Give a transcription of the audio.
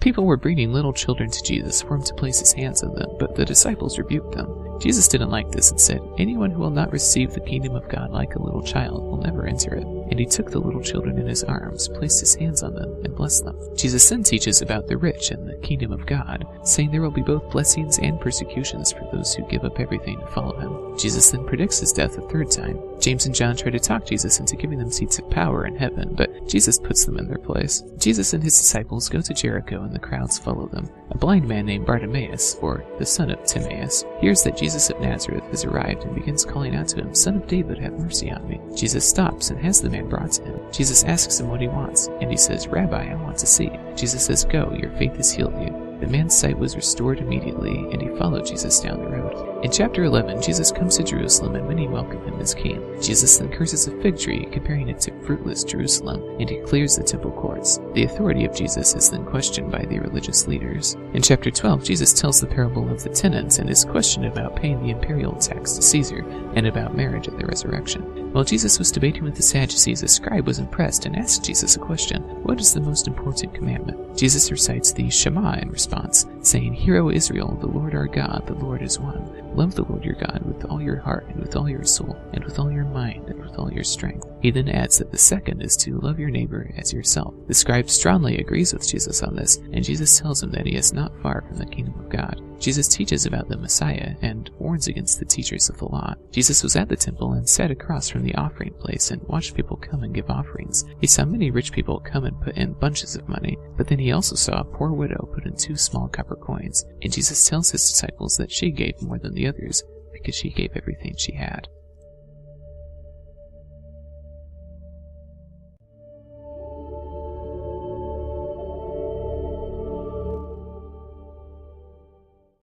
People were bringing little children to Jesus for him to place his hands on them, but the disciples rebuked them. Jesus didn't like this and said, "Anyone who will not receive the kingdom of God like a little child will never enter it." And he took the little children in his arms, placed his hands on them, and blessed them. Jesus then teaches about the rich and the kingdom of God, saying there will be both blessings and persecutions for those who give up everything to follow him. Jesus then predicts his death a third time. James and John try to talk Jesus into giving them seats of power in heaven, but Jesus puts them in their place. Jesus and his disciples go to Jericho, and the crowds follow them. A blind man named Bartimaeus, or the son of Timaeus, hears that Jesus of Nazareth has arrived and begins calling out to him, "Son of David, have mercy on me." Jesus stops and has the man brought to him. Jesus asks him what he wants, and he says, "Rabbi, I want to see." Jesus says, "Go, your faith has healed you." The man's sight was restored immediately, and he followed Jesus down the road. In chapter 11, Jesus comes to Jerusalem, and many welcome him as king. Jesus then curses a fig tree, comparing it to fruitless Jerusalem, and he clears the temple courts. The authority of Jesus is then questioned by the religious leaders. In chapter 12, Jesus tells the parable of the tenants and is questioned about paying the imperial tax to Caesar, and about marriage at the resurrection. While Jesus was debating with the Sadducees, a scribe was impressed and asked Jesus a question: "What is the most important commandment?" Jesus recites the Shema in response, saying, "Hear, O Israel, the Lord our God, the Lord is one. Love the Lord your God with all your heart, and with all your soul, and with all your mind, and with all your strength." He then adds that the second is to love your neighbor as yourself. The scribe strongly agrees with Jesus on this, and Jesus tells him that he is not far from the kingdom of God. Jesus teaches about the Messiah and warns against the teachers of the law. Jesus was at the temple and sat across from the offering place and watched people come and give offerings. He saw many rich people come and put in bunches of money, but then he also saw a poor widow put in 2 small copper coins. And Jesus tells his disciples that she gave more than the others because she gave everything she had.